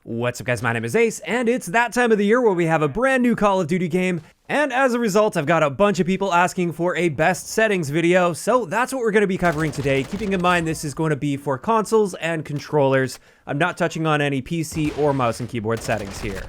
What's up guys, my name is Ace, and it's that time of the year where we have a brand new Call of Duty game, and as a result, I've got a bunch of people asking for a best settings video, so that's what we're going to be covering today, keeping in mind this is going to be for consoles and controllers. I'm not touching on any PC or mouse and keyboard settings here.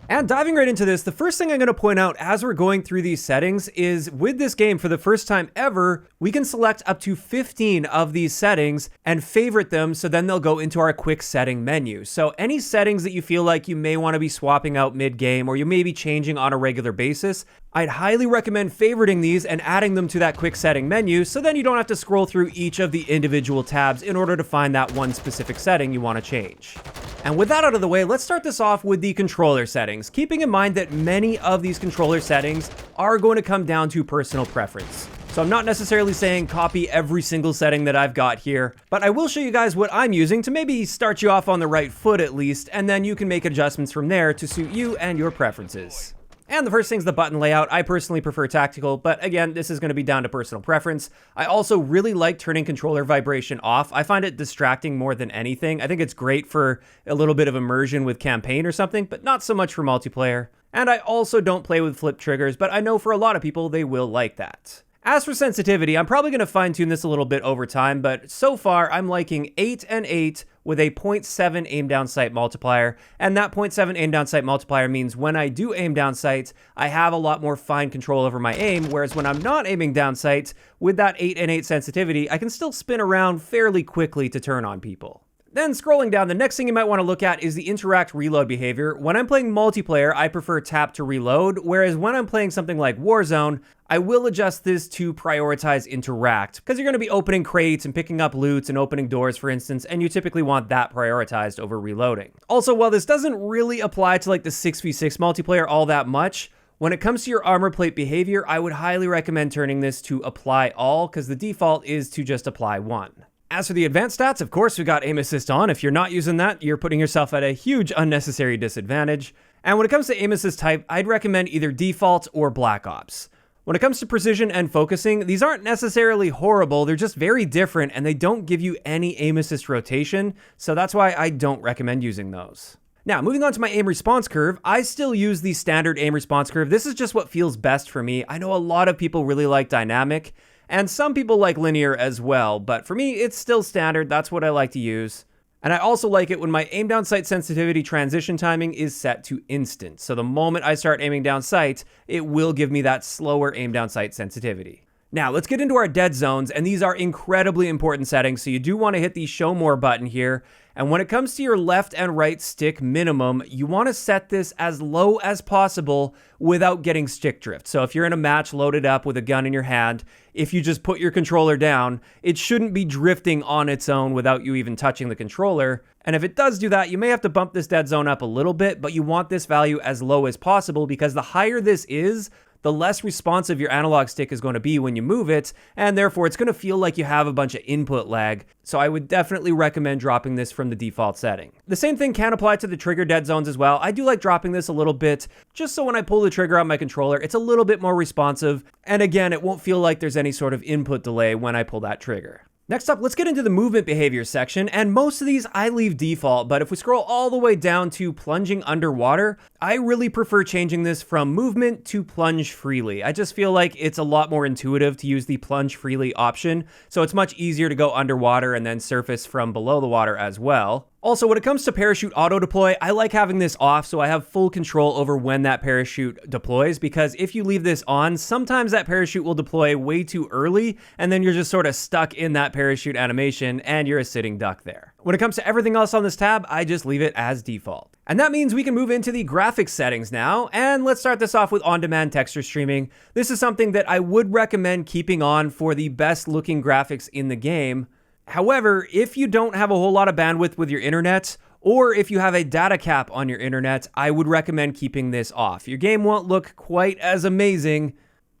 And diving right into this, the first thing I'm going to point out as we're going through these settings is with this game, for the first time ever, we can select up to 15 of these settings and favorite them, so then they'll go into our quick setting menu. So any settings that you feel like you may want to be swapping out mid-game or you may be changing on a regular basis, I'd highly recommend favoriting these and adding them to that quick setting menu, so then you don't have to scroll through each of the individual tabs in order to find that one specific setting you want to change. And with that out of the way, let's start this off with the controller settings, keeping in mind that many of these controller settings are going to come down to personal preference. So I'm not necessarily saying copy every single setting that I've got here, but I will show you guys what I'm using to maybe start you off on the right foot at least, and then you can make adjustments from there to suit you and your preferences. And the first thing's the button layout. I personally prefer tactical, but again, this is going to be down to personal preference. I also really like turning controller vibration off. I find it distracting more than anything. I think it's great for a little bit of immersion with campaign or something, but not so much for multiplayer. And I also don't play with flip triggers, but I know for a lot of people they will like that. As for sensitivity, I'm probably going to fine-tune this a little bit over time, but so far I'm liking 8 and 8 with a 0.7 aim down sight multiplier, and that 0.7 aim down sight multiplier means when I do aim down sights, I have a lot more fine control over my aim, whereas when I'm not aiming down sights, with that 8 and 8 sensitivity, I can still spin around fairly quickly to turn on people. Then scrolling down, the next thing you might want to look at is the interact reload behavior. When I'm playing multiplayer, I prefer tap to reload, whereas when I'm playing something like Warzone, I will adjust this to prioritize interact, because you're going to be opening crates and picking up loots and opening doors, for instance, and you typically want that prioritized over reloading. Also, while this doesn't really apply to like the 6v6 multiplayer all that much, when it comes to your armor plate behavior, I would highly recommend turning this to apply all, because the default is to just apply one. As for the advanced stats, of course, we got aim assist on. If you're not using that, you're putting yourself at a huge unnecessary disadvantage. And when it comes to aim assist type, I'd recommend either default or black ops. When it comes to precision and focusing, these aren't necessarily horrible, they're just very different and they don't give you any aim assist rotation, so that's why I don't recommend using those. Now, moving on to my aim response curve, I still use the standard aim response curve. This is just what feels best for me. I know a lot of people really like dynamic, and some people like linear as well, but for me, it's still standard. That's what I like to use. And I also like it when my aim down sight sensitivity transition timing is set to instant. So the moment I start aiming down sight, it will give me that slower aim down sight sensitivity. Now, let's get into our dead zones, and these are incredibly important settings, so you do want to hit the show more button here. And when it comes to your left and right stick minimum, you want to set this as low as possible without getting stick drift. So if you're in a match loaded up with a gun in your hand, if you just put your controller down, it shouldn't be drifting on its own without you even touching the controller. And if it does do that, you may have to bump this dead zone up a little bit, but you want this value as low as possible because the higher this is, the less responsive your analog stick is going to be when you move it, and therefore it's going to feel like you have a bunch of input lag, so I would definitely recommend dropping this from the default setting. The same thing can apply to the trigger dead zones as well. I do like dropping this a little bit, just so when I pull the trigger on my controller, it's a little bit more responsive, and again, it won't feel like there's any sort of input delay when I pull that trigger. Next up, let's get into the movement behavior section, and most of these I leave default, but if we scroll all the way down to plunging underwater, I really prefer changing this from movement to plunge freely. I just feel like it's a lot more intuitive to use the plunge freely option, so it's much easier to go underwater and then surface from below the water as well. Also, when it comes to parachute auto deploy, I like having this off so I have full control over when that parachute deploys, because if you leave this on, sometimes that parachute will deploy way too early and then you're just sort of stuck in that parachute animation and you're a sitting duck there. When it comes to everything else on this tab, I just leave it as default. And that means we can move into the graphics settings now, and let's start this off with on-demand texture streaming. This is something that I would recommend keeping on for the best looking graphics in the game. However, if you don't have a whole lot of bandwidth with your internet, or if you have a data cap on your internet, I would recommend keeping this off. Your game won't look quite as amazing,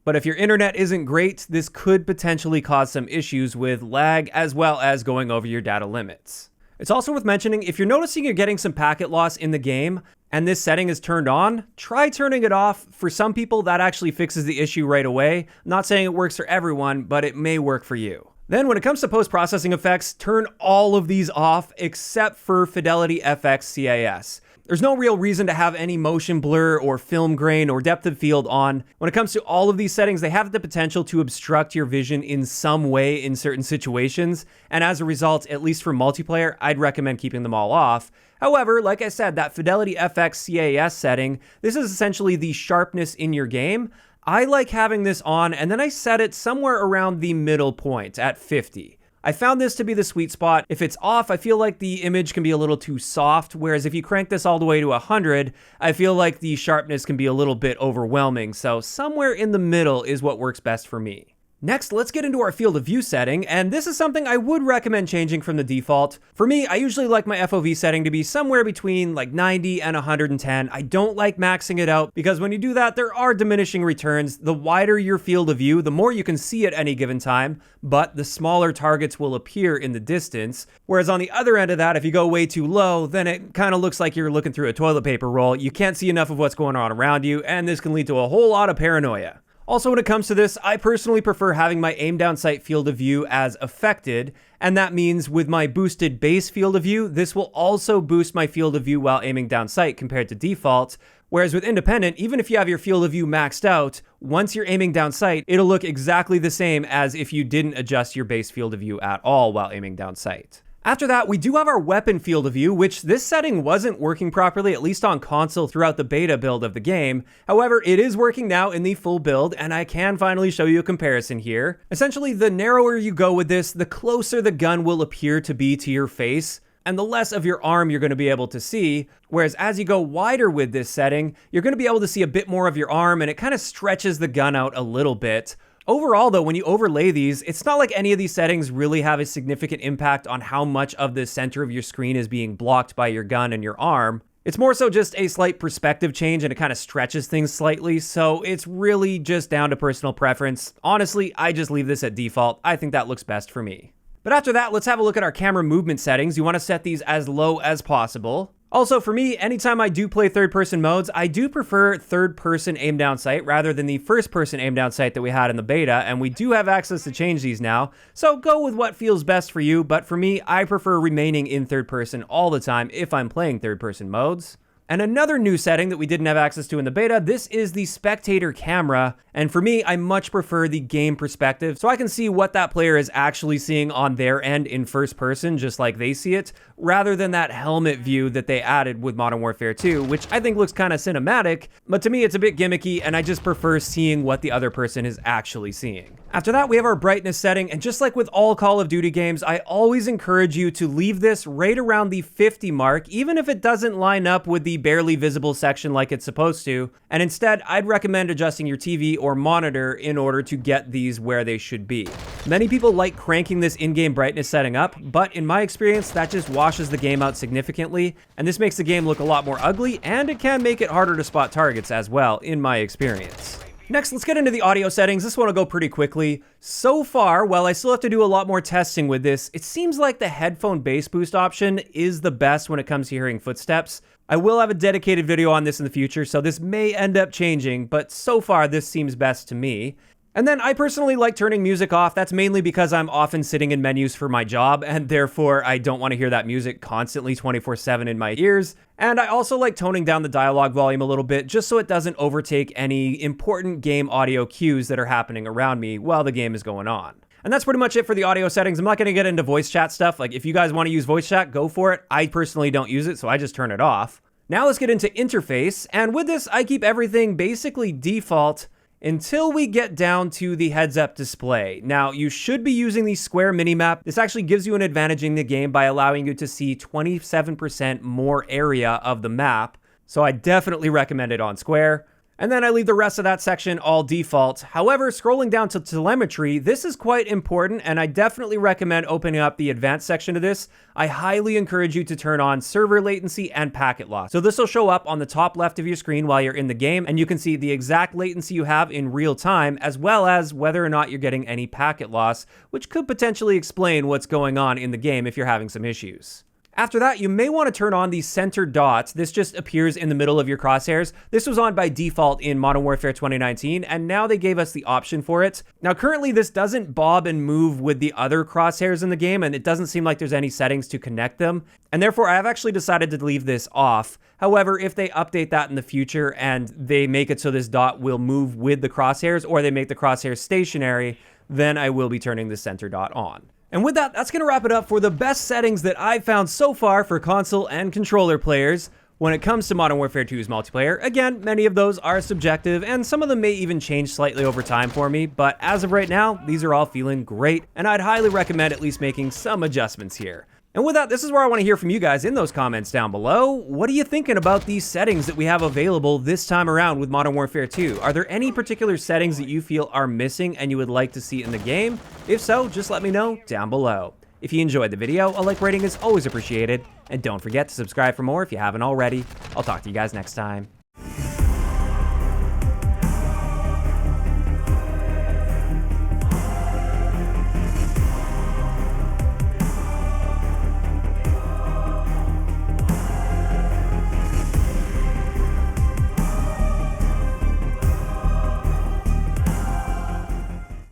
but if your internet isn't great, this could potentially cause some issues with lag as well as going over your data limits. It's also worth mentioning, if you're noticing you're getting some packet loss in the game, and this setting is turned on, try turning it off. For some people, that actually fixes the issue right away. I'm not saying it works for everyone, but it may work for you. Then when it comes to post-processing effects, turn all of these off except for FidelityFX CAS. There's no real reason to have any motion blur or film grain or depth of field on. When it comes to all of these settings, they have the potential to obstruct your vision in some way in certain situations, and as a result, at least for multiplayer, I'd recommend keeping them all off. However, like I said, that FidelityFX CAS setting, this is essentially the sharpness in your game. I like having this on, and then I set it somewhere around the middle point at 50. I found this to be the sweet spot. If it's off, I feel like the image can be a little too soft, whereas if you crank this all the way to 100, I feel like the sharpness can be a little bit overwhelming, so somewhere in the middle is what works best for me. Next, let's get into our field of view setting, and this is something I would recommend changing from the default. For me, I usually like my FOV setting to be somewhere between like 90 and 110. I don't like maxing it out because when you do that, there are diminishing returns. The wider your field of view, the more you can see at any given time, but the smaller targets will appear in the distance. Whereas on the other end of that, if you go way too low, then it kind of looks like you're looking through a toilet paper roll. You can't see enough of what's going on around you, and this can lead to a whole lot of paranoia. Also, when it comes to this, I personally prefer having my aim down sight field of view as affected, and that means with my boosted base field of view, this will also boost my field of view while aiming down sight compared to default. Whereas with independent, even if you have your field of view maxed out, once you're aiming down sight, it'll look exactly the same as if you didn't adjust your base field of view at all while aiming down sight. After that, we do have our weapon field of view, which this setting wasn't working properly, at least on console throughout the beta build of the game. However, it is working now in the full build, and I can finally show you a comparison here. Essentially, the narrower you go with this, the closer the gun will appear to be to your face, and the less of your arm you're going to be able to see. Whereas as you go wider with this setting, you're going to be able to see a bit more of your arm, and it kind of stretches the gun out a little bit. Overall, though, when you overlay these, it's not like any of these settings really have a significant impact on how much of the center of your screen is being blocked by your gun and your arm. It's more so just a slight perspective change, and it kind of stretches things slightly, so it's really just down to personal preference. Honestly, I just leave this at default. I think that looks best for me. But after that, let's have a look at our camera movement settings. You want to set these as low as possible. Also, for me, anytime I do play third-person modes, I do prefer third-person aim-down sight rather than the first-person aim-down sight that we had in the beta, and we do have access to change these now, so go with what feels best for you, but for me, I prefer remaining in third-person all the time if I'm playing third-person modes. And another new setting that we didn't have access to in the beta, this is the Spectator Camera. And for me, I much prefer the game perspective, so I can see what that player is actually seeing on their end in first person, just like they see it, rather than that helmet view that they added with Modern Warfare 2, which I think looks kind of cinematic, but to me it's a bit gimmicky, and I just prefer seeing what the other person is actually seeing. After that, we have our brightness setting, and just like with all Call of Duty games, I always encourage you to leave this right around the 50 mark, even if it doesn't line up with the barely visible section like it's supposed to, and instead, I'd recommend adjusting your TV or monitor in order to get these where they should be. Many people like cranking this in-game brightness setting up, but in my experience, that just washes the game out significantly, and this makes the game look a lot more ugly, and it can make it harder to spot targets as well, in my experience. Next, let's get into the audio settings. This one will go pretty quickly. So far, while I still have to do a lot more testing with this, it seems like the headphone bass boost option is the best when it comes to hearing footsteps. I will have a dedicated video on this in the future, so this may end up changing, but so far this seems best to me. And then I personally like turning music off. That's mainly because I'm often sitting in menus for my job, and therefore I don't want to hear that music constantly 24/7 in my ears. And I also like toning down the dialogue volume a little bit, just so it doesn't overtake any important game audio cues that are happening around me while the game is going on. And that's pretty much it for the audio settings. I'm not going to get into voice chat stuff. Like, if you guys want to use voice chat, go for it. I personally don't use it, so I just turn it off. Now let's get into interface, and with this, I keep everything basically default until we get down to the heads-up display. Now, you should be using the square minimap. This actually gives you an advantage in the game by allowing you to see 27% more area of the map, so I definitely recommend it on square. And then I leave the rest of that section all default. However, scrolling down to telemetry, this is quite important, and I definitely recommend opening up the advanced section of this. I highly encourage you to turn on server latency and packet loss. So this will show up on the top left of your screen while you're in the game, and you can see the exact latency you have in real time, as well as whether or not you're getting any packet loss, which could potentially explain what's going on in the game if you're having some issues. After that, you may want to turn on the center dots. This just appears in the middle of your crosshairs. This was on by default in Modern Warfare 2019, and now they gave us the option for it. Now, currently, this doesn't bob and move with the other crosshairs in the game, and it doesn't seem like there's any settings to connect them, and therefore, I've actually decided to leave this off. However, if they update that in the future and they make it so this dot will move with the crosshairs, or they make the crosshairs stationary, then I will be turning the center dot on. And with that, that's going to wrap it up for the best settings that I've found so far for console and controller players when it comes to Modern Warfare 2's multiplayer. Again, many of those are subjective, and some of them may even change slightly over time for me, but as of right now, these are all feeling great, and I'd highly recommend at least making some adjustments here. And with that, this is where I want to hear from you guys in those comments down below. What are you thinking about these settings that we have available this time around with Modern Warfare 2? Are there any particular settings that you feel are missing and you would like to see in the game? If so, just let me know down below. If you enjoyed the video, a like rating is always appreciated. And don't forget to subscribe for more if you haven't already. I'll talk to you guys next time.